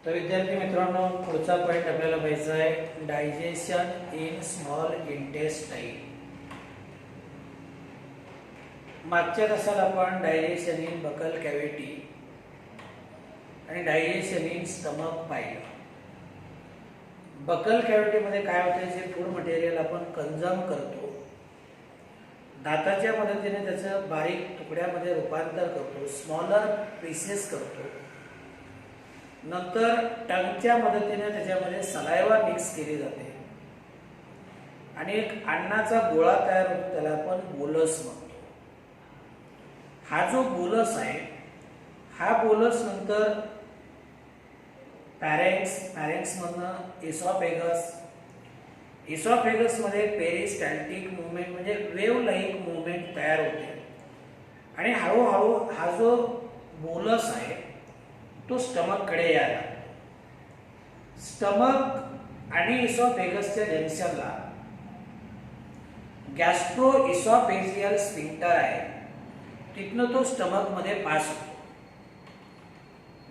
तर विद्यार्थी मित्रांनो, पुढचा पॉइंट आपल्याला पाहायचा आहे डायजेशन इन स्मॉल इंटेस्टाइन. मागच्या तासात आपण डायजेशन इन बकल कॅव्हिटी आणि डायजेशन इन स्टमक पाहिलं. बकल कॅव्हिटी मध्ये काय होते, जे फूड मटेरियल आपण कंझ्युम करतो, दाताच्या मदतीने त्याचं बारीक तुकड्यामध्ये रूपांतर करतो, स्मॉलर पीसेस करतो. नंतर टंगच्या मदतीने त्याच्यामध्ये सलायवा मिक्स केली जाते आणि एक अन्नाचा गोळा तयार होतो, त्याला आपण बोलस म्हणतो. हा जो बोलस आहे, हा बोलस नंतर पॅरेंक्स मधनं इसॉफेगस मध्ये पेरिस्टॅल्टिक मुवमेंट म्हणजे वेव्ह लाईक मुवमेंट तयार होते आणि हळूहळू हा जो बोलस आहे तो स्टमक कडे यायला. स्टमक आणि इसॉफेगसच्या जंक्शनला गॅस्ट्रो इसॉफेजियल स्फिंक्टर आहे, तिथनं तो स्टमक मध्ये पास होतो.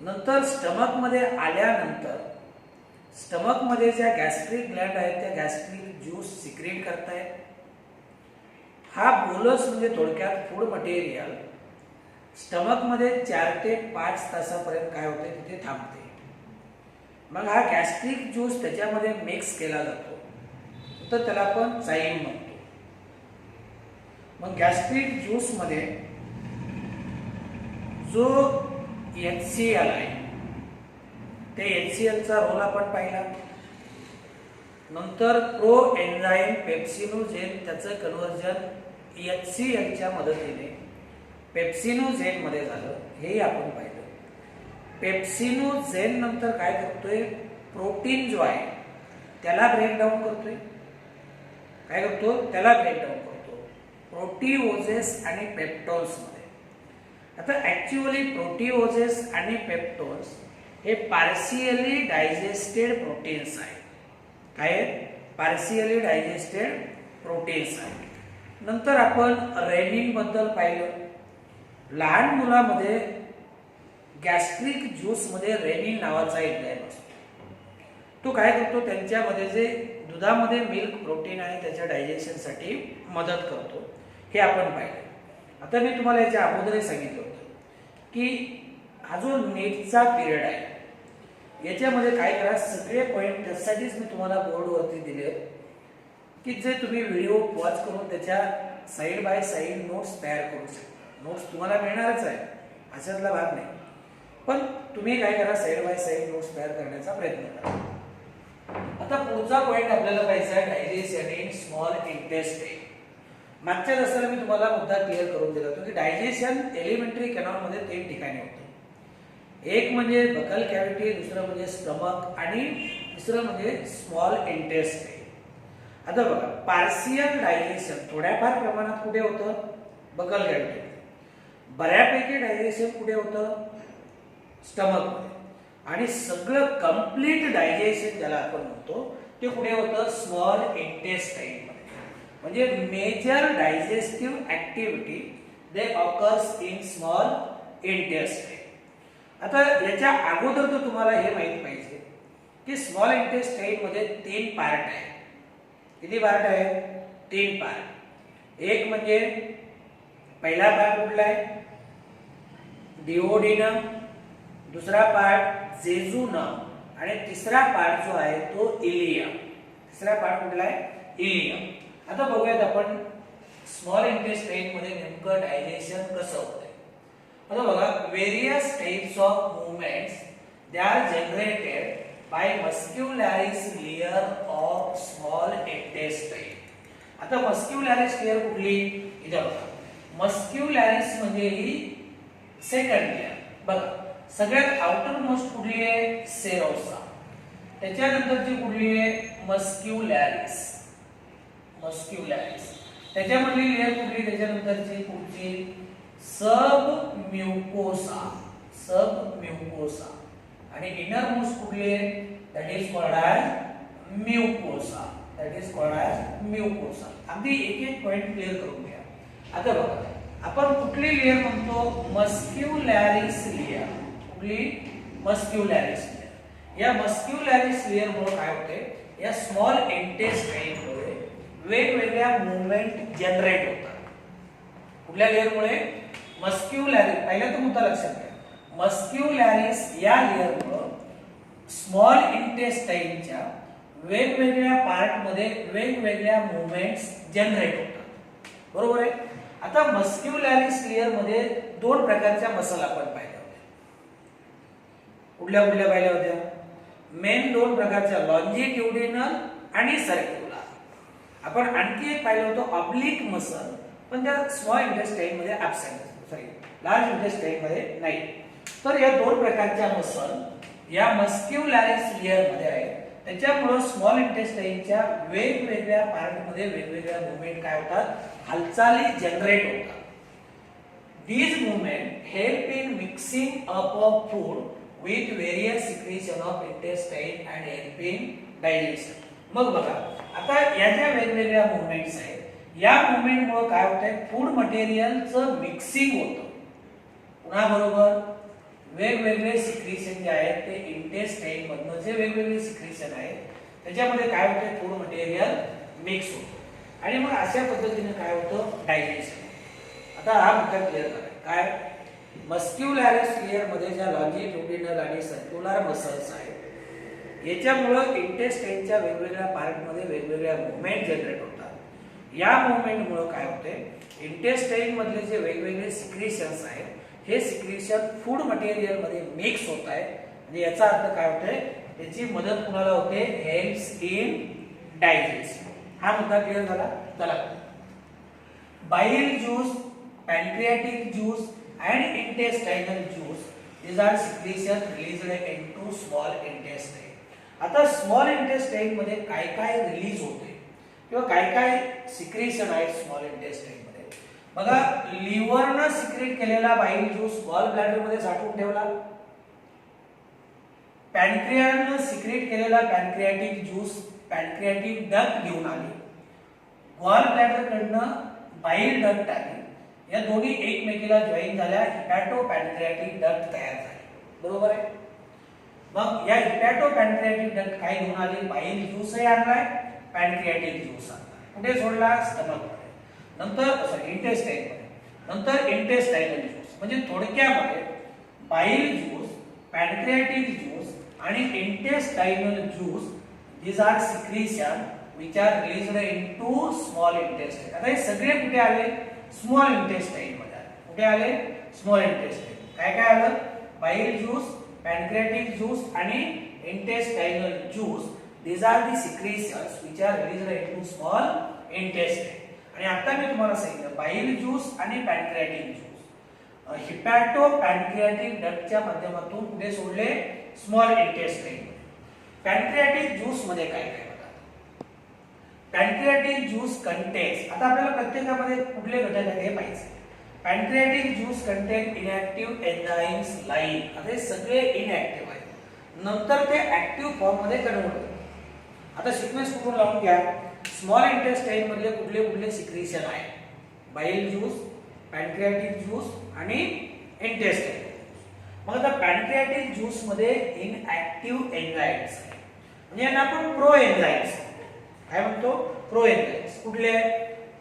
नंतर स्टमक मध्ये आल्यानंतर स्टमक मध्ये ज्या गॅस्ट्रिक ग्लँड आहेत त्या गॅस्ट्रिक ज्यूस सिक्रेट करतायत. हा बोलस म्हणजे थोडक्यात फूड मटेरियल स्टमक मध्ये 4 ते 5 तासापर्यंत काय होते, तिथे थांबते. मग हा गॅस्ट्रिक ज्यूस त्याच्यामध्ये मिक्स केला जातो, तर त्याला आपण चाईम म्हणतो. मग गॅस्ट्रिक ज्यूस मध्ये जो HCl आहे, ते HCl चा रोल आपण पाहिला. नंतर प्रो एन्झाईम पेप्सिनोजेन त्याचं कन्व्हर्जन HCl च्या मदतीने पेप्सिनोजेन मध्ये झालं, हे आपण पाहिलं. पेप्सिनोजेन नंतर काय करतोय, प्रोटीन जो आहे त्याला ब्रेक डाऊन करतोय. काय करतो, त्याला ब्रेक डाऊन करतो प्रोटीओजेस आणि पेप्टोन्स मध्ये. आता ऍक्च्युअली प्रोटीओजेस आणि पेप्टोन्स हे पार्शियली डायजेस्टेड प्रोटीन्स आहेत. काय पार्शियली डायजेस्टेड प्रोटीन्स आहेत. नंतर आपण रेनिन बद्दल पाहिलं. लहान मुलामध्ये गॅस्ट्रिक ज्यूस मध्ये रेनिन नावाचा एन्झाईम असतो. तो काय करतो, त्यांच्यामध्ये जे दुधामध्ये मिल्क प्रोटीन आहे त्याच्या डायजेशनसाठी मदत करतो, हे आपण पाहिलं. आता मी तुम्हाला याच्या अगोदर सांगितलं होतं की हा जो नेटचा पिरियड आहे, याच्यामध्ये काय करा, सगळे पॉईंट त्यासाठीच मी तुम्हाला बोर्डवरती दिले की जे तुम्ही व्हिडिओ वॉच करून त्याच्या साईड बाय साईड नोट्स तयार करू शकता. नोट्स तुम्हाला मिळणारच आहे, अशातला भाग नाही, पण तुम्ही काय करा, साईड बाय साईड नोट्स तयार करण्याचा प्रयत्न करा. आता पुढचा पॉईंट आपल्याला पाहायचा आहे डायजेशन इन स्मॉल इंटेस्टाइन. मागच्या तासाला मी तुम्हाला मुद्दा क्लिअर करून दिला होता की डायजेशन एलिमेंटरी कॅनॉल मध्ये 3 ठिकाणी होतं. एक म्हणजे बकल कॅव्हिटी, दुसरं म्हणजे स्टमक आणि तिसरं म्हणजे स्मॉल इंटेस्टाइन. आता बघा, पार्शियल डायजेशन थोड्याफार प्रमाणात कुठे होतं, बकल कॅव्हिटी. बऱ्यापैकी डायजेशन कुठे होतं, स्टमक मध्ये. आणि सगळं कंप्लीट डायजेशन ज्याला आपण म्हणतो ते कुठे होतं, स्मॉल इंटेस्टाइन मध्ये. म्हणजे major digestive activity they occurs in small intestine. आता याच्या अगोदर तर तुम्हाला हे माहित पाहिजे की स्मॉल इंटेस्टाइन मध्ये 3 पार्ट आहे. किती पार्ट आहे, 3 पार्ट. एक म्हणजे पहिला पार्ट कुठला आहे, डिओडिनम. दुसरा पार्ट जेजुनम आणि तिसरा पार्ट जो आहे तो इलियम. तिसरा पार्ट कुठला आहे, इलियम. आता बघूयात आपण स्मॉल इंटेस्टाइन मध्ये नेमकं डायजेशन कसं होतंय. आता बघा, various types of movements they are generated by muscularis layer of small intestine. आता मस्क्युलॅरिस लेयर कुठली, इथे बघा, मस्क्युलॅरिस म्हणजे ही सेकंड लेयर. बघा, सगळ्यात आउटर मोस्ट कुठली आहे, सेरोसा. त्याच्यानंतरची कुठली आहे, मस्क्युलॅरिस. त्याच्यामधली लेयर कुठली, त्याच्यानंतरची पुढची सब म्युकोसा. आणि इनर मोस्ट कुठली आहे, दॅट इज कॉल्ड ॲज म्युकोसा. अगदी एक पॉइंट क्लिअर करून घ्या. आता बघा, आपण कुठली लेयर म्हणतो, मस्क्युलॅरिस लेयर. कुठली, मस्क्युलॅरिस लेयर. या मस्क्युलॅरिस लेअरमुळे काय होते, या स्मॉल इंटेस्टाईनमुळे वेगवेगळ्या मुवमेंट जनरेट होतात. कुठल्या लेअरमुळे? मस्क्युलॅरिस. पहिला तो मुद्दा लक्षात घ्या. मस्क्युलॅरिस या लेअरमुळे स्मॉल इंटेस्टाईनच्या वेगवेगळ्या पार्टमध्ये वेगवेगळ्या मुवमेंट्स जनरेट होतात. बरोबर आहे. आता मस्क्युलॅरिस लेअर मध्ये दोन प्रकारच्या मसल आपण पाहिल्या होत्या. कुठल्या कुठल्या पाहिल्या होत्या? मेन दोन प्रकारच्या, लॉन्जिट्युडिनल आणि सर्क्युलर. आपण आणखी एक पाहिलं होतं ऑब्लिक मसल, पण त्या स्मॉल इंटेस्टाईन मध्ये ऍब्सेंट, सॉरी लार्ज इंटेस्टाईन मध्ये नाही. तर या दोन प्रकारच्या मसल या मस्क्युलॅरिस लेअर मध्ये आहेत. त्याच्यामुळे स्मॉल इंटेस्टाईनच्या वेगवेगळ्या पार्टमध्ये वेगवेगळ्या मुवमेंट काय होतात, हालचाली जनरेट होतात. These movement help in mixing up of food with various secretion of intestine and help in digestion. मग बघा, आता या ज्या वेगवेगळ्या मुवमेंट्स आहेत, या मुवमेंटमुळे काय होतंय, फूड मटेरियलचं मिक्सिंग होतं. पुन्हा बरोबर वेगवेगळे सिक्रेशन जे आहेत ते इंटेस्टाईन मधनं जे वेगवेगळे सिक्रेशन आहेत त्याच्यामध्ये काय होतं, फूड मटेरियल मिक्स होतं आणि मग अशा पद्धतीने काय होतं, डायजेशन. आता हा मुद्दा क्लिअर झाला. काय? मस्क्युलॅरिस लेअर मध्ये ज्या लॉन्जिट्युडिनल आणि सर्क्युलर मसल्स आहेत याच्यामुळे इंटेस्टाईनच्या वेगवेगळ्या पार्टमध्ये वेगवेगळ्या मुवमेंट जनरेट होतात. या मुवमेंटमुळे काय होते, इंटेस्टाईन मधले जे वेगवेगळे सिक्रेशन्स आहेत हे सिक्रेशन फूड मटेरियल मध्ये मिक्स होत आहे. म्हणजे याचा अर्थ काय होतोय, त्याची मदत कुणाला होते, हेल्प्स इन डायजेशन. हा मुद्दा क्लिअर झाला. चला, बाईल juice, pancreatic juice and intestinal juice, these are secretion released into small intestine. आता स्मॉल इंटेस्टाईन मध्ये काय काय रिलीज होते किंवा काय काय सिक्रेशन आहे स्मॉल इंटेस्टाईन मध्ये? बघा, लिव्हरनं सिक्रेट केलेला बाईल ज्यूस गॉल ब्लॅडर मध्ये साठवून ठेवला. पॅनक्रियानं सिक्रेट केलेला पॅनक्रियाटिक ज्यूस पॅनक्रियाटिक डक्ट घेऊन आली. गॉल ब्लॅडर कडनं बाईल डक्ट आली. या दोन्ही एकमेकीला जॉईन झाल्या, हिपॅटो पॅनक्रियाटिक डक्ट तयार झाले. बरोबर आहे. मग या हिपॅटो पॅनक्रियाटिक डक्ट काय घेऊन आली, बाईल ज्यूसही आणलाय, पॅनक्रियाटिक ज्यूस आणलाय. कुठे सोडला, स्टमक मध्ये, नंतर सॉरी इंटेस्टाईन मध्ये, नंतर इंटेस्टाईनल ज्यूस. म्हणजे थोडक्यामध्ये बाईल ज्यूस, पॅनक्रियाटिक ज्यूस आणि इंटेस्टाईनल juice, these are secretion which are released into small intestine. आता हे सगळे कुठे आले, स्मॉल इंटेस्टाईन मध्ये आले. कुठे आले, स्मॉल इंटेस्टाईन. काय काय आलं, बाईल ज्यूस, पॅनक्रियाटिक ज्यूस आणि intestinal juice. these are the secretions which are released into small intestine. आणि आता मी तुम्हाला सांगितलं बाईल ज्यूस आणि पॅनक्रियाटिक ज्यूस हिपॅटो पॅनक्रियाटिक डक्टच्या माध्यमातून कुठे सोडले, स्मॉल इंटेस्टाईन. पॅनक्रियाटिक ज्यूस मध्ये काय काय बघा, पॅनक्रियाटिक ज्यूस कंटेन्स, आता आपल्याला प्रत्येकामध्ये कुठले घटक आहेत हे पाहिजे. Pancreatic juice content inactive enzymes like, आता हे सगळे इनॅक्टिव्ह आहेत, नंतर ते ऍक्टिव्ह फॉर्म मध्ये कन्वर्ट होतात. आता सिक्वेन्स कुठून लावून घ्या, स्मॉल इंटेस्टाईन मधले कुठले कुठले सिक्रेशन आहे, बाईल ज्यूस, पॅनक्रियाटिक ज्यूस आणि इंटेस्टाईन. मग आता पॅनक्रियाटिक ज्यूस मध्ये इनॅक्टिव्ह एन्झाइम्स आहे, म्हणजे यांना आपण प्रो एन्झाइम्स काय म्हणतो, प्रो एन्झाइम्स. कुठले,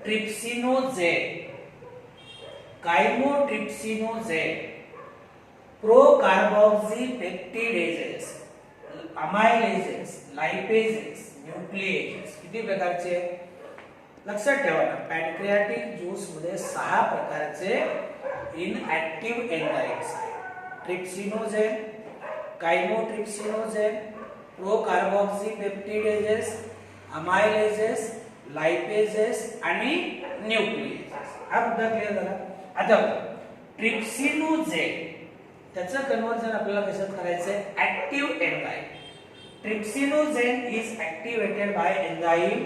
ट्रिप्सिनोजेन, कायमोट्रिप्सिनोजेन, प्रोकार्बोक्सीपेप्टिडेजेस, अमायलेजेस, लायपेजेस, न्यूक्लिएजेस. किती प्रकारचे लक्षात ठेवा ना, पॅनक्रियाटिक ज्यूस मध्ये 6 प्रकारचे इनऍक्टिव्ह एन्झाइम्स आहेत. ट्रिप्सिनोजेन, कायमोट्रिप्सिनोजेन, प्रोकार्बोक्सीपेप्टिडेजेस, अमायलेजेस, लायपेजेस आणि न्यूक्लिएजेस. हा मुद्दा क्लिअर झाला. आता ट्रिप्सिनोजेन त्याचं कन्वर्जन आपल्याला कशात करायचंय, active enzyme. Trypsinogen is activated by enzyme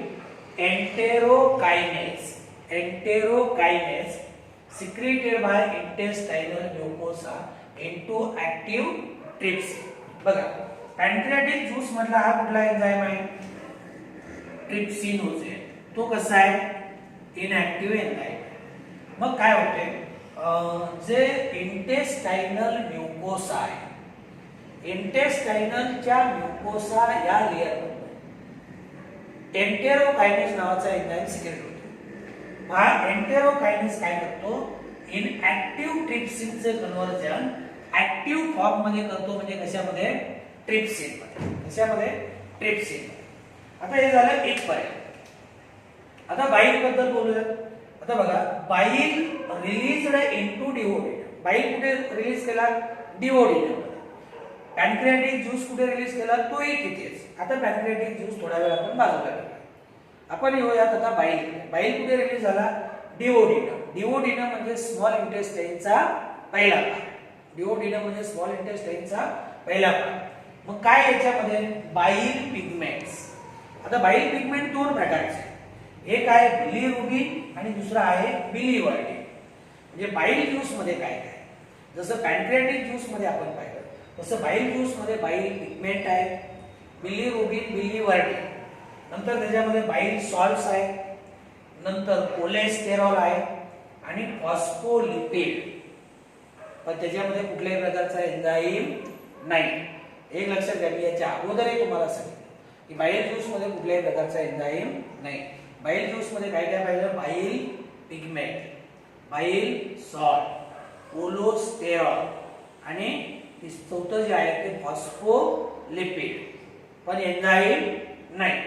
enterokinase. Enterokinase secreted by intestinal mucosa into active trypsin. बघा, पॅनक्रियाटिक ज्यूस मधला हा कुठला एन्झाइम आहे, ट्रिप्सिनोजेन. तो कसा आहे, इनऍक्टिव्ह एन्झाइम. मग काय होते, जे इंटेस्टाइनल म्युकोसा आहे इंटेस्टायनलच्या म्युकोसा या लेअरमध्ये एंटेरोकायनेज नावाचा एन्झाइम सिक्रेट होतो. हा एंटेरोकायनेज काय करतो, इनएक्टिव्ह ट्रिप्सिनचे कन्व्हर्जन ऍक्टिव्ह फॉर्म मध्ये करतो. म्हणजे कशामध्ये, ट्रिप्सिन मध्ये. कशामध्ये, ट्रिप्सिन. आता हे झालं एक पर्याय. आता बाईल बद्दल बोलूया. आता बघा, बाईल रिलीज्ड इनटू डिओडिनम. बाईल कुठे रिलीज केला, डिओडिनम. पॅनक्रियाटिक ज्यूस कुठे रिलीज केला, तोही तिथेच. आता पॅनक्रियाटिक ज्यूस थोडा वेळ आपण बाजूला ठेवूया. आपण येऊयात आता बाईल. बाईल कुठे रिलीज झाला, डिओडिनम. डिओडिनम म्हणजे स्मॉल इंटेस्टाइनचा पहिला भाग. डिओडिनम म्हणजे स्मॉल इंटेस्टाइनचा पहिला भाग. मग काय याच्यामध्ये, बाईल पिगमेंट्स. आता बाईल पिगमेंट दोन प्रकारचे, एक आहे बिलिरुबिन आणि दुसरा आहे बिलिवर्डिन. म्हणजे बाईल ज्यूस मध्ये काय काय, जसं पॅनक्रियाटिक ज्यूस मध्ये आपण पाहिलं तसं बाईल ज्यूस मध्ये बाईल पिगमेंट आहे, बिलिरुबिन, बिलिवर्डिन. नंतर त्याच्यामध्ये बाईल सॉल्ट्स आहे, नंतर कोलेस्टेरॉल आहे आणि फॉस्फोलिपिड. पण त्याच्यामध्ये कुठल्याही प्रकारचा एन्झाईम नाही. एक लक्षात घ्या, मी याच्या अगोदरही तुम्हाला सांगितलं की बाईल ज्यूस मध्ये कुठल्याही प्रकारचा एन्झाईम नाही. बाईल ज्यूस मध्ये काय काय पाहिलं, बाईल पिगमेंट, बाईल सॉल्ट, कोलेस्टेरॉल आणि चौथं जे आहे ते फॉस्फोलिपिड. पण एन्झाईम नाही.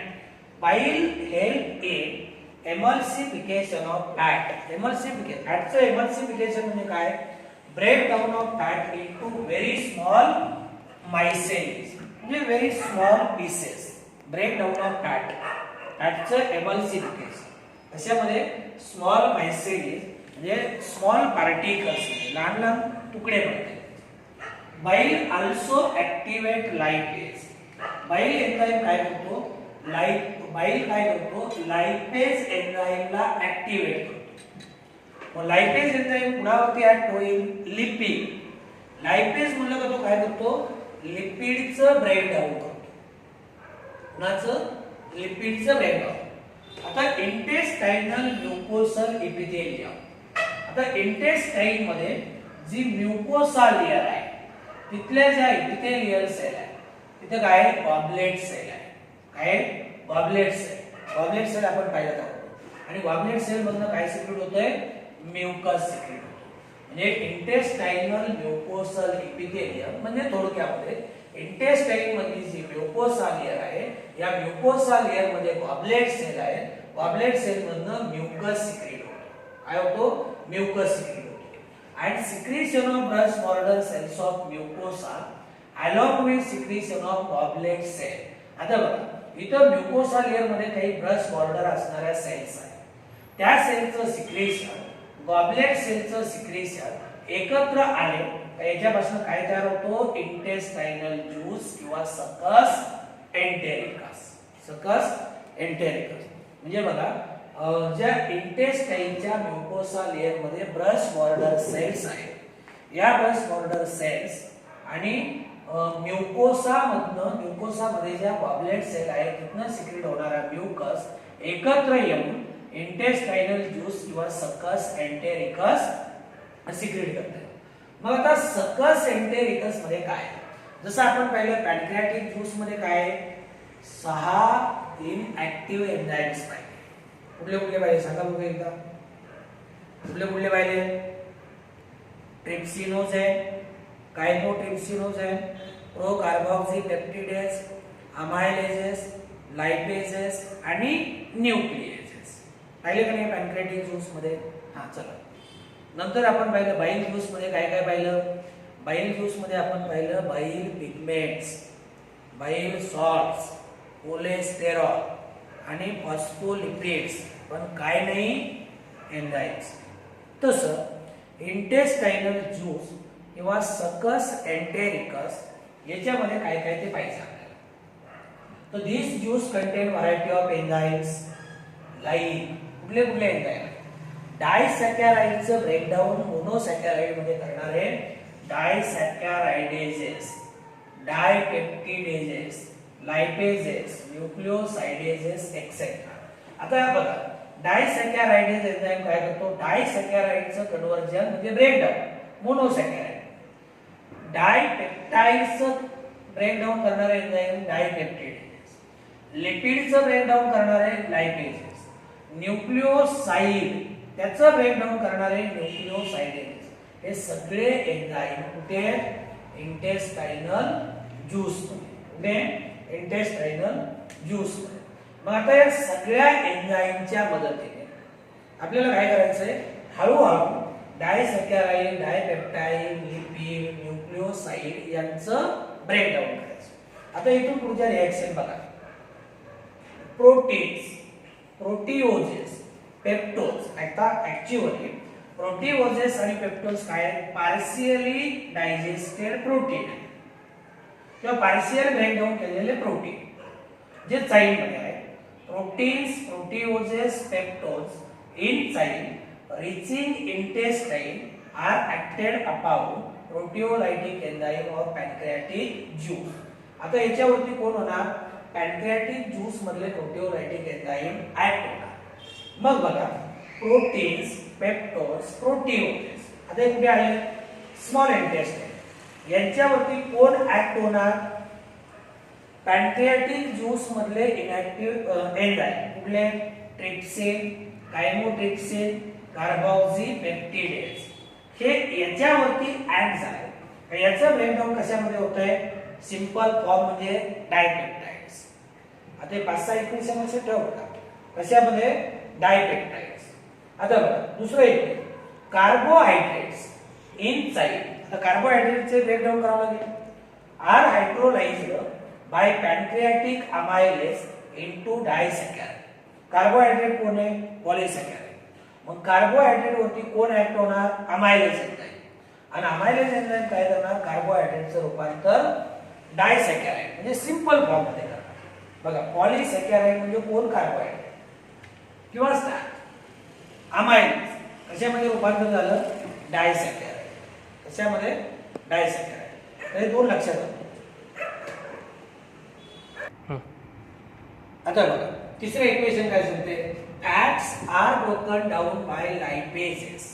Bile help in emulsification of fat. Emulsification, फॅटचं एमल्सिफिकेशन म्हणजे काय, break down of fat into very small micelles. म्हणजे very small pieces. Break down of fat, फॅटचं एमल्सिफिकेशन कशामध्ये, स्मॉल मायसेल्स म्हणजे स्मॉल पार्टिकल्स, लहान लहान तुकडे पडते. बाईल आल्सो ऍक्टिव्हेट लायपेज. बाईल एन्झाईम काय करतो, बाईल काय करतो, लायपेज एन्झाईमला ऍक्टिव्हेट करतो. मग लायपेज एन्झाईम कुणावरती ऍक्ट होईल, लिपिड. लायपेज म्हणलं का तो काय करतो, लिपिडचं ब्रेकडाऊन करतो. कुणाचं, लिपिडचं ब्रेकडाऊन. आता इंटेस्टाइनल म्युकोसल एपिथेलियम. आता इंटेस्टाइन मध्ये जी म्युकोसा लेयर आहे तिथल्या ज्या एपिथेलियल सेल आहे तिथे काय, गॉबलेट सेल आहे. काय, गॉबलेट सेल. गॉबलेट सेल आपण पाहिलं आहोत. आणि गॉबलेट सेल मधनं काय सिक्रेट होतंय, म्युकस सिक्रेट होतं. म्हणजे इंटेस्टाइनल म्युकोसल एपिथेलियम म्हणजे थोडक्यामध्ये इंटेस्टाइन मधली जी म्युकोसा लेयर आहे, या म्युकोसा लेयर मध्ये गॉबलेट सेल आहे. गॉबलेट सेल मधनं म्युकस सिक्रेट होतो. काय होतो, म्युकस सिक्रेट होतो. And secretion of brush border cells of mucosa along with secretion of goblet cell. आता बघा, इथं म्युकोसा लेयर मध्ये काही ब्रश बॉर्डर असणाऱ्या सेल्स आहेत. त्या सेलचं सिक्रेशन, गॉबलेट सेलचं सिक्रेशन एकत्र आले तर याच्यापासून काय तयार होतो, इंटेस्टाइनल ज्यूस किंवा सकस एंटेरिकस. सकस एंटेरिकस म्हणजे बघा, ज्या इंटेस्टाइनच्या म्युकोसा लेयर मध्ये ब्रश बॉर्डर सेल्स आहेत, या ब्रश बॉर्डर सेल्स आणि म्युकोसा मध्ये ज्या गॉबलेट सेल आहेत तिथनं सिक्रेट होणारा म्युकस एकत्र येऊन इंटेस्टाइनल ज्यूस किंवा सकस एंटेरिकस सिक्रेट करतात. मग आता सकस एंटेरिकस मध्ये काय, जसं आपण पाहिलं पॅनक्रियाटिक ज्यूस मध्ये काय 6 इनएक्टिव्ह एन्झाइम्स पाहिजे. कुठले कुठले पाहिजे सांगा बघू एकदा. कुठले कुठले पाहिजे, ट्रिप्सिनोज आहे, कायमोट्रिप्सिनोज आहे, प्रोकार्बोक्सीपेप्टिडेज, अमायलेजेस, लायपेजेस आणि न्यूक्लिएजेस. पाहिले का नाही पॅनक्रियाटिक ज्यूस मध्ये. हा चला, नंतर आपण पाहिलं बाईल ज्यूस मध्ये काय काय पाहिलं. बाईल ज्यूस मध्ये आपण पाहिलं बाईल पिगमेंट्स, बाईल सॉल्ट्स, कोलेस्टेरॉल आणि फॉस्फोलिपिड्स. पण काय नाही, एन्झाइम्स. तसं इंटेस्टाइनल ज्यूस किंवा सकस एंटेरिकस याच्यामध्ये काय काय ते पाहिजे आपल्याला. तर this juice contain variety of enzymes like कुठले कुठले एन्झाइम, डायसॅकॅराइडचं ब्रेकडाऊन मोनोसॅकॅराइड मध्ये करणारे डायसॅकॅराइडेजेस, डायपेप्टिडेजेस, लायपेजेस, न्यूक्लिओसाइडेजेस एक्सेट्रा. आता बघा, डायसॅकॅराइडेज एन्झाइम काय करतो, डायसॅकॅराइडचं कन्व्हर्जन म्हणजे ब्रेकडाऊन मोनोसॅकॅराइड. डायपेप्टाइडचं ब्रेकडाऊन करणारे एन्झाईम डायपेप्टाइडेजेस, लिपिडचं ब्रेकडाऊन करणारे लायपेजेस, न्यूक्लिओसाइड त्याचं ब्रेकडाऊन करणारे न्यूक्लिओसाइडेजेस. हे सगळे एन्झाईम कुठे इंटेस्टाइनल ज्यूस मध्ये, इंटेस्टाइनल ज्यूस मध्ये. मग आता या सगळ्या एन्झाईमच्या मदतीने आपल्याला काय करायचंय, हळूहळू डायसॅकराइड, डायपेप्टाइड, लिपिड, न्यूक्लिओसाइड यांचं ब्रेकडाऊन करायचं. आता इथून पुढच्या रिएक्शन बघा. Proteins, proteoses, peptose. आता ऍक्च्युअली प्रोटीओजेस आणि पेप्टोज काय आहेत, पार्शियली डायजेस्टेड प्रोटीन किंवा पार्शियल ब्रेकडाऊन केलेले प्रोटीन जे चाईल मध्ये आहे. Proteins, proteoses, peptose in chyle reaching intestine are acted upon proteolytic enzyme or pancreatic juice. आता याच्यावरती कोण होणार, पॅनक्रियाटिक ज्यूस मधले प्रोटीओलायटिक एन्झाईम ऍक्ट होणार. मग बघा, प्रोटीन्स, पेप्टोज, प्रोटीओजेस आता हे कुठे आले, स्मॉल इंटेस्टाइन. यांच्यावरती कोण ऍक्ट होणार, पॅनक्रियाटिक ज्यूस मधले इनॅक्टिव्ह एन्झाईम कुठले, ट्रिप्सिन, कायमोट्रिप्सिन, कार्बोक्सीपेप्टिडेज. हे याच्यावरती ऍक्ट झाले. याचं ब्रेकडाऊन कशामध्ये होतंय, सिंपल फॉर्म म्हणजे डायपेप्टाइड्स. आता हे 5-6 इक्वेशन असे ठेवता, कशामध्ये, डायपेप्टाइड्स. आता बघा दुसरं एक कार्बोहायड्रेट्स इन चाईल. आता कार्बोहायड्रेटचे ब्रेकडाऊन करावं लागेल. Are hydrolysed by pancreatic amylase into disaccharide. Carbohydrate कोण आहे, पॉलिसॅकराइड. मग कार्बोहायड्रेट वरती कोण ऍक्ट होणार, अमायलेज एन्झाईम. आणि अमायलेज एन्झाईम काय करणार, कार्बोहायड्रेटचं रूपांतर डायसॅकराइड म्हणजे सिंपल फॉर्म मध्ये करणार. बघा पॉलिसॅकराइड म्हणजे कोण, कार्बोहायड्रेट किंवा स्टार्च. अमायलेज कशामध्ये रूपांतर झालं, डायसॅकराइड. कशामध्ये, डायसॅकराइड. हे दोन लक्षात आलं. आता बघा तिसरे इक्वेशन काय सांगते, fats are broken down by lipases.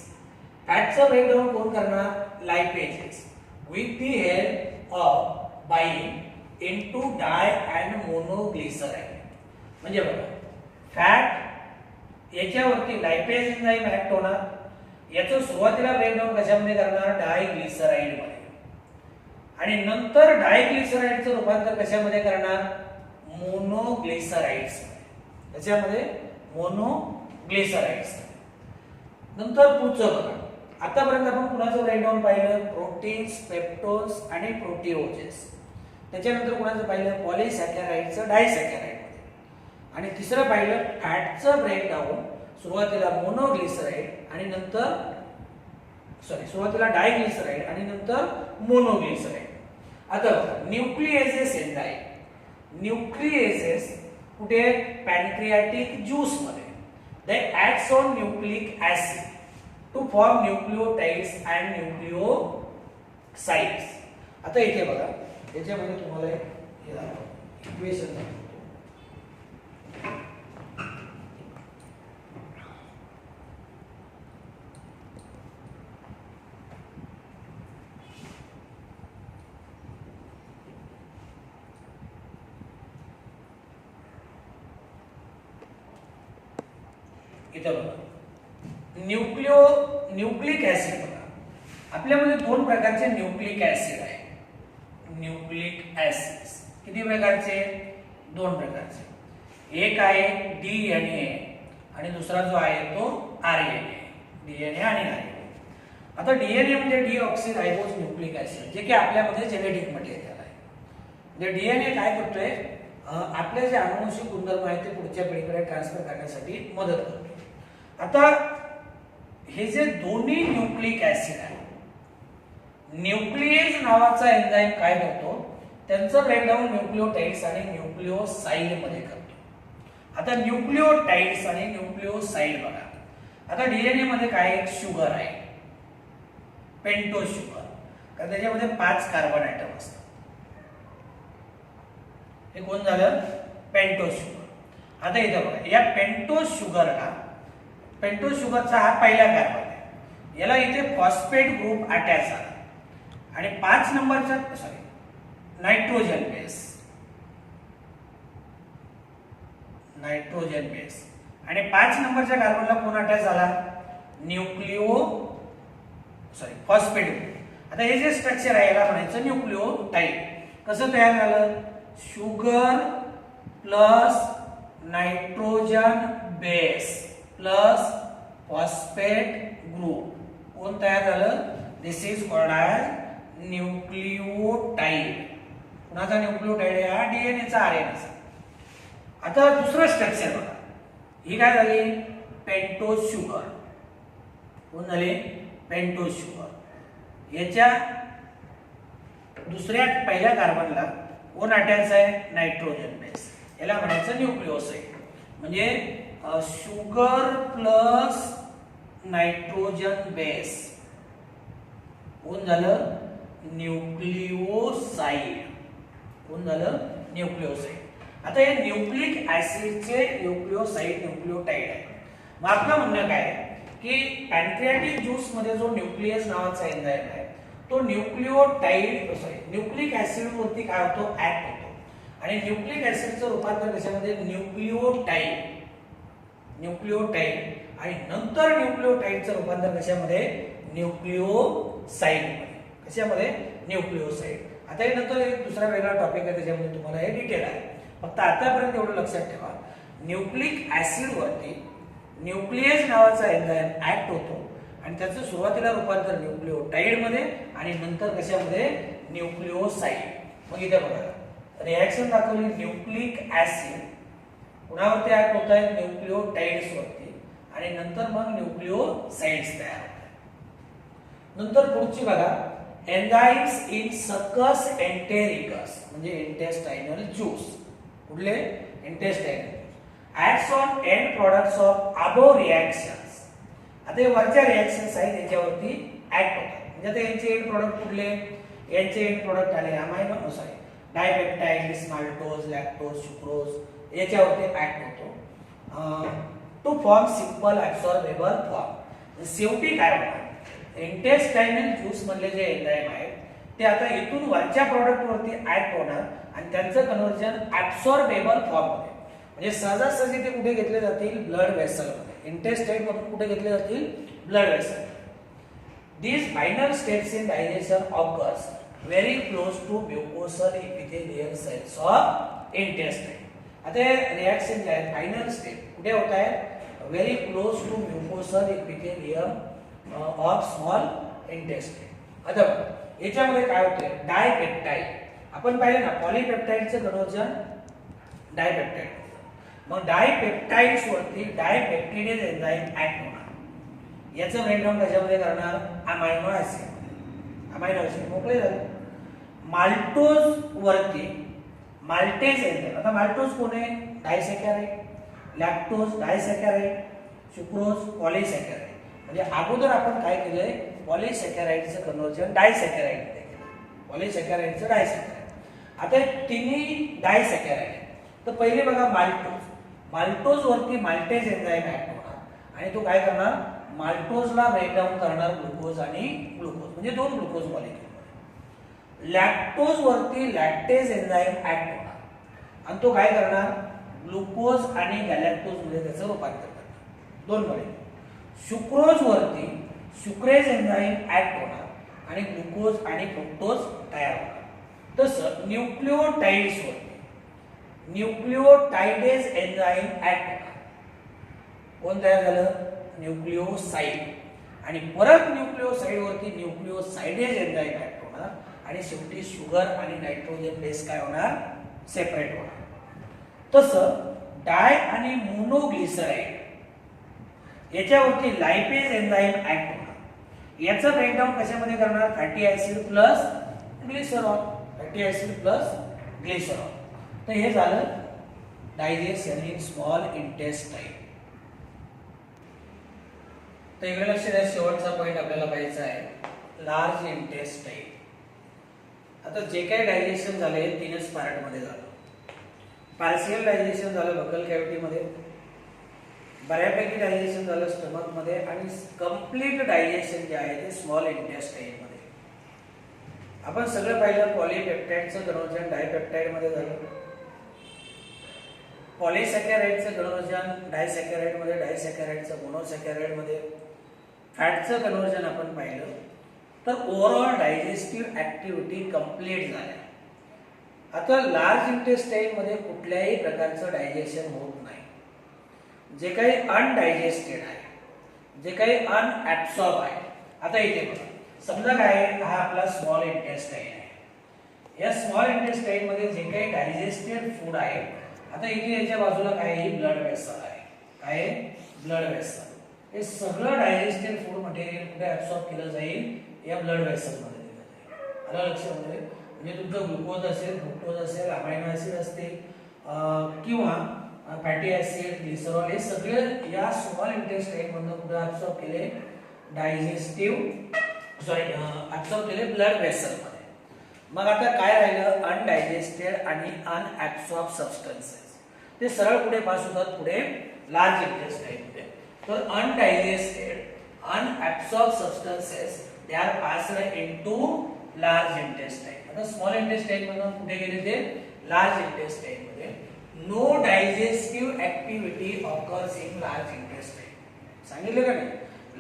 फॅटचं ब्रेकडाऊन कोण करणार, lipases, with the help of binding into di and monoglyceride. म्हणजे बघा फॅट याच्यावरती लायपेज एन्झाईम ऍक्ट होणार. याचं सुरुवातीला ब्रेकडाऊन कशामध्ये करणार, डायग्लिसराइड मध्ये. आणि नंतर डायग्लिसराइडचं रूपांतर कशामध्ये करणार, मोनोग्लिसराइड्स. त्याच्यामध्ये मोनोग्लिसराइड्स. नंतर पुढचं बघा, आतापर्यंत आपण कुणाचं ब्रेकडाऊन पाहिलं, प्रोटीन्स, पेप्टोज आणि प्रोटीओजेस. त्याच्यानंतर कुणाचं पाहिलं, पॉलिसॅकराइडचं डायसॅकराइड मध्ये. आणि तिसरं पाहिलं फॅटचं ब्रेकडाऊन, सुरुवातीला मोनोग्लिसराइड आणि नंतर सुरुवातीला डायग्लिसराइड आणि नंतर मोनोग्लिसराइड. आता बघा न्यूक्लिएजेस एन्झाईम. न्यूक्लिएजेस कुठे, पॅनक्रियाटिक ज्यूस मध्ये. They acts on nucleic acid to form nucleotides and nucleosides. आता इथे बघा याच्यामध्ये तुम्हाला इक्वेशन दाखवतो. इथं बघा न्यूक्लिक ऍसिड. बघा आपल्यामध्ये दोन प्रकारचे न्यूक्लिक ऍसिड आहे. न्यूक्लिक ऍसिड किती प्रकारचे, दोन प्रकारचे. एक आहे डीएनए आणि दुसरा जो आहे तो आरएनए. डीएनए आणि आरएनए. आता डीएनए म्हणजे डीऑक्सीरायबोज न्यूक्लिक ऍसिड, जे की आपल्यामध्ये जेनेटिक मटेरियल आहे. म्हणजे डीएनए काय करतोय, आपले जे अनुवांशिक गुणधर्म आहेत ते पुढच्या पिढीकडे ट्रान्सफर करण्यासाठी मदत करतो. आता हे जे दोन्ही न्यूक्लिक ऍसिड आहे, न्यूक्लिएज नावाचा एन्झाईम काय करतो, त्यांचं ब्रेकडाऊन न्यूक्लिओटाइड्स आणि न्यूक्लिओसाइड मध्ये करतो. आता न्यूक्लिओटाइड्स आणि न्यूक्लिओसाइड बघा. आता डीएनए मध्ये काय, एक शुगर आहे, पेंटोज शुगर, कारण त्याच्यामध्ये 5 कार्बन आयटम असतात. हे कोण झालं, पेंटोज शुगर. आता इथे बघा या पेंटोज शुगरला, पेंटोज शुगरचा हा पहिला कार्बन आहे, याला इथे फॉस्फेट ग्रुप अटॅच झाला आणि 5 नंबरचा नायट्रोजन बेस, नायट्रोजन बेस. आणि 5 नंबरच्या कार्बनला कोण अटॅच झाला? Phosphate group. आता हे जे स्ट्रक्चर आहे याला म्हणायचं न्यूक्लिओटाइड. कसं तयार झालं? Sugar plus nitrogen base plus phosphate group कोण तयार झालं? दिस इज कॉल्ड ॲज न्यूक्लिओटाइड. कुणाचा न्यूक्लिओटाइड आहे? हा डीएनएचा, आरएनएचा. आता दुसरं स्ट्रक्चर बघा. ही काय झाली? Pentose sugar. कोण झाले? Pentose sugar. याच्या दुसऱ्या पहिल्या कार्बनला कोण अटॅच आहे? Nitrogen base. याला म्हणायचं न्यूक्लिओसाइड. म्हणजे शुगर प्लस नायट्रोजन बेस कोण झालं? न्यूक्लिओसाइड. कोण झालं? न्यूक्लिओसाइड. आता हे न्यूक्लिक ऍसिडचे न्यूक्लिओटाइड आहे. मग आपलं म्हणणं काय की पॅनक्रियाटिक ज्यूस मध्ये जो न्यूक्लियस नावाचा एन्झाइम आहे तो न्यूक्लिक ऍसिड वरती काय होतो? ऍक्ट होतो. आणि न्यूक्लिक ऍसिडचं रूपांतर कशामध्ये? न्यूक्लिओटाइड. आणि नंतर न्यूक्लिओटाइडचं रूपांतर कशामध्ये? न्यूक्लिओसाइड मध्ये. कशामध्ये? न्यूक्लिओसाइड. आता हे नंतर एक दुसरा वेगळा टॉपिक आहे त्याच्यामध्ये तुम्हाला हे डिटेल आहे. फक्त आतापर्यंत एवढं लक्षात ठेवा, न्यूक्लिक ऍसिड वरती न्यूक्लियस नावाचा एन्झाइम ऍक्ट होतो आणि त्याचं सुरुवातीला रूपांतर न्यूक्लिओटाइड मध्ये आणि नंतर कशामध्ये? न्यूक्लिओसाइड. मग इथे बघा रिएक्शन दाखवली. न्यूक्लिक ऍसिड कुणावरती ऍक्ट होत आहे? न्यूक्लिओटाइड्स वरती आणि नंतर मग न्यूक्लिओसाइड्स तयार होतात. नंतर पुढची बघा एन्झाइम्स इन सकस एंटेरिकस म्हणजे इंटेस्टाइनल ज्यूस. कुठले? Intestinal acts on end products of above reactions. आता हे वरच्या रिएक्शन्स आहेत याच्यावरती ऍक्ट होतात. म्हणजे आता यांचे एंड प्रोडक्ट कुठले? यांचे एंड प्रोडक्ट आले amino dipeptide, maltose, lactose, sucrose याच्यावरती ऍक्ट होतो टू फॉर्म सिंपल ऍब्सॉर्बेबल फॉर्म. शेवटी काय होणार? इंटेस्टाइनल ज्यूस मधले जे एन्झाइम आहेत ते आता इथून वरच्या प्रोडक्ट वरती ऍक्ट होणार आणि त्यांचं कन्व्हर्जन ऍब्सॉर्बेबल फॉर्म मध्ये म्हणजे सहजासहजी ते कुठे घेतले जातील? ब्लड व्हेसल मध्ये. इंटेस्टाइन मधून कुठे घेतले जातील? Blood vessel. These final steps in digestion occurs very close to mucosal epithelial cells of intestine. आता रिएक्शन जे आहे फायनल स्टेप कुठे होत आहे? Very close to mucosal epithelium of small intestine. आता याच्यामध्ये काय होते? डायपेप्टाइड. आपण पाहिले ना पॉलीपेप्टाइडचं कन्व्हर्जन डायपेप्टाइड. मग डायपेप्टाइड्स वरती डायपेप्टिडेज एन्झाइम ऍक्ट होणार. याचं ब्रेकडाऊन कशामध्ये करणार? Amino acid. अमायनो ऍसिड मोकळे झाले. माल्टोज वरती माल्टेज एन्झाइम. आता माल्टोज कोण आहे? डायसॅकॅराइड. लॅक्टोज डायसॅकॅराइड. सुक्रोज पॉलीसॅकॅराइड. म्हणजे अगोदर आपण काय केलंय? पॉलीसॅकॅराइडचं कन्व्हर्जन डायसॅकॅराइड मध्ये केलं. पॉलीसॅकॅराइडचं डायसॅकॅराइड. आता तिन्ही डायसॅकॅराइड. तर पहिले बघा माल्टोज. माल्टोज वरती माल्टेज एन्झाइम ऍक्ट होणार आणि तो काय करणार? माल्टोजला ब्रेकडाऊन करणार ग्लुकोज आणि ग्लुकोज म्हणजे दोन ग्लुकोज मॉलिक्यूल. लॅक्टोज वरती लॅक्टेज एन्झाइम ऍक्ट होणार आणि तो काय करणार? ग्लुकोज आणि गॅलॅक्टोज मध्ये त्याचं रूपांतर करणार दोन मॉलिक्यूल. सुक्रोज वरती सुक्रेज एन्झाइम ऍक्ट होणार आणि ग्लुकोज आणि फ्रुक्टोज तयार होणार. तसं न्यूक्लिओटाइड्स वरती न्यूक्लिओटाइडेज एन्झाइम ऍक्ट होणार. कोण तयार झालं? न्यूक्लिओसाइड. आणि परत न्यूक्लिओसाइड वरती न्यूक्लिओसाइडेज एन्झाइम ऍक्ट होणार आणि शेवटी शुगर आणि नायट्रोजन बेस काय होणार? सेपरेट होणार. तसं डाय आणि मोनोग्लिसराइड याच्यावरती लायपेज एन्झाइम ऍक्ट होणार. याचं ब्रेकडाऊन कशामध्ये करणार? Fatty acid plus glycerol. Fatty acid plus glycerol. तर हे झालं डायजेशन इन स्मॉल इंटेस्टाइन. तर इकडे लक्ष द्या. शेवटचा पॉईंट आपल्याला पाहायचा आहे लार्ज इंटेस्टाइन. आता जे काही डायजेशन झाले तीनच पार्ट मध्ये झालं. पार्शियल डायजेशन झालं बकल कॅव्हिटी मध्ये, बऱ्यापैकी डायजेशन झालं स्टमक मध्ये आणि कंप्लीट डायजेशन जे आहे ते स्मॉल इंटेस्टाइन मध्ये. आपण सगळं पाहिलं पॉलीपेप्टाइडचं कन्व्हर्जन डायपेप्टाइड मध्ये झालं, पॉलीसॅकॅराइडचं कन्व्हर्जन डायसॅकॅराइड मध्ये, डायसॅकॅराइडचं मोनोसॅकॅराइड मध्ये, फॅटचं कन्व्हर्जन आपण पाहिलं. तर ओव्हरऑल डायजेस्टिव्ह ऍक्टिव्हिटी कंप्लीट झाल्या. आता लार्ज इंटेस्टाईन मध्ये कुठल्याही प्रकारचं डायजेशन होत नाही. जे काही अनडायजेस्टेड आहे, जे काही अनऍब्सॉर्ब आहे. आता इथे बघा, समजा काय हा आपला स्मॉल इंटेस्टाईन आहे. या स्मॉल इंटेस्टाईन मध्ये जे काही डायजेस्टेड फूड आहे, आता इथे याच्या बाजूला काय आहे, ब्लड वेसल आहे. काय आहे, ब्लड वेसल. हे सगळं डायजेस्टेड फूड मटेरियल कुठे ऍब्सॉर्ब केलं जाईल, या ब्लड वेसल मध्ये दिलं जाईल. आलं लक्षामध्ये? म्हणजे तुमचं ग्लुकोज असेल, फ्रुक्टोज असेल, अमायनो ऍसिड असतील किंवा फॅटी ऍसिड, ग्लिसरॉल, हे सगळे या स्मॉल इंटेस्टाईन मधून कुठे ऍब्सॉर्ब केले, ऍब्सॉर्ब केले ब्लड वेसल मध्ये. मग आता काय राहिलं, अनडायजेस्टेड आणि अनऍब्सॉर्ब सबस्टन्सेस. ते सरळ पुढे पास होतात पुढे लार्ज इंटेस्टाईन मध्ये. तर undigested unabsorbed substances they are passed into large intestine. आता स्मॉल इंटेस्टाईन मधून कुठे गेले ते लार्ज इंटेस्टाईन मध्ये. No digestive activity occurs in large intestine. सांगितलं का नाही?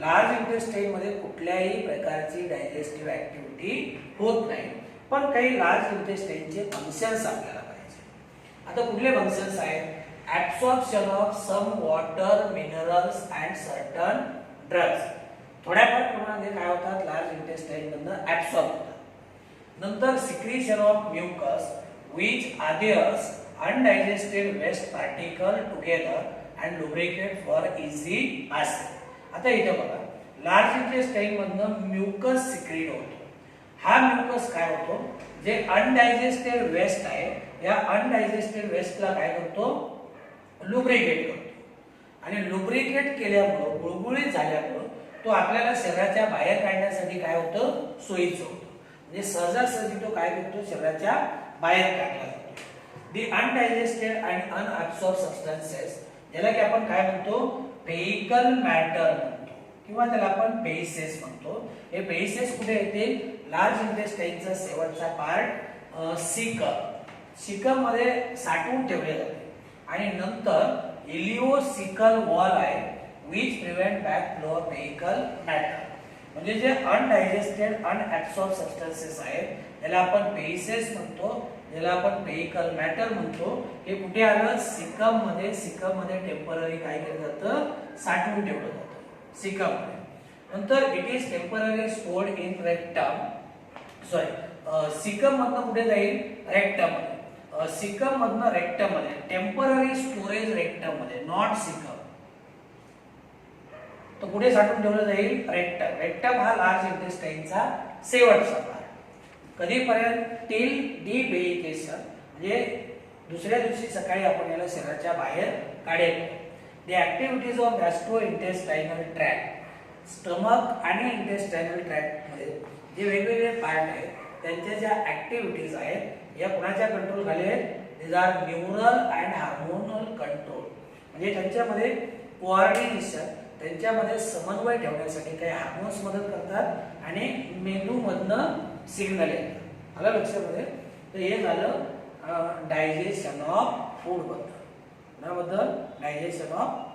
लार्ज इंटेस्टाईन मध्ये कुठल्याही प्रकारची डायजेस्टिव्ह ऍक्टिव्हिटी होत नाही. पण काही लार्ज इंटेस्टाईनचे फंक्शन्स आपल्याला पाहिजे. आता कुठले फंक्शन्स आहेत? Absorption of some water, minerals and certain drugs. थोड्याफार प्रमाणात काय होतात, लार्ज इंटेस्टाईन मधून ऍब्सॉर्ब होतात. नंतर secretion of mucus which adheres undigested waste particle together and lubricate for easy passage. आता इथे बघा, लार्ज इंटेस्टाईन मधनं म्युकस सिक्रीट होतो. हा म्युकस काय होतो, जे अनडायजेस्टेड वेस्ट आहे, या अनडायजेस्टेड वेस्टला काय करतो, लुब्रिकेट करतो. आणि लुब्रिकेट केल्यामुळे, गुळगुळीत झाल्यामुळे तो आपल्याला शरीराच्या बाहेर काढण्यासाठी काय होतं, सोयीचं होतं. म्हणजे सहजासहजी तो काय करतो, शरीराच्या बाहेर काढला जातो. दी अनडायजेस्टेड अँड अनअब्सॉर्ब सबस्टन्सेस, ज्याला की आपण काय म्हणतो, फेकल मॅटर म्हणतो किंवा त्याला आपण फेसेस म्हणतो. हे फेसेस कुठे येते, लार्ज इंटेस्टाईनचा शेवटचा पार्ट सिकम मध्ये साठवून ठेवले जाते. आणि नंतर इलिओसिकल वॉल आहे which prevent back flow of फेकल मॅटर. म्हणजे जे अनडायजेस्टेड अनअब्सॉर्ब सबस्टन्सेस आहेत त्याला आपण फेसेस म्हणतो, ज्याला आपण फेकल मॅटर म्हणतो. हे कुठे आलं, सिकम मध्ये. सिकम मध्ये टेम्पररी काय केलं जातं, साठवून ठेवलं जातं सिकम मध्ये. नंतर it is temporary stored in rectum. Caecum मधनं कुठे जाईल, रेक्टम मध्ये. सिकम मधनं रेक्टम मध्ये. टेम्पररी स्टोरेज रेक्टम मध्ये, नॉट सिकम. तो कुठे साठवून ठेवलं जाईल, रेक्टम. रेक्टम हा लार्ज इंटेस्टाईनचा शेवटचा भाग. कधीपर्यंत, टिल डिबेलिकेशन, म्हणजे दुसऱ्या दिवशी सकाळी आपण याला शरीराच्या बाहेर काढेल. The activities of gastrointestinal tract. Stomach आणि इंटेस्टायनल ट्रॅक्ट मध्ये जे वेगवेगळे पार्ट आहेत त्यांच्या ज्या ऍक्टिव्हिटीज आहेत या कुणाच्या कंट्रोल खाली आहेत, these are neural and hormonal control. म्हणजे त्यांच्यामध्ये कोऑर्डिनेशन, त्यांच्यामध्ये समन्वय ठेवण्यासाठी काही हार्मोन्स मदत करतात आणि मेंदू मधनं सिग्नल येतात. आलं लक्षामध्ये? तर हे झालं डायजेशन ऑफ फूड बद्दल. Digestion of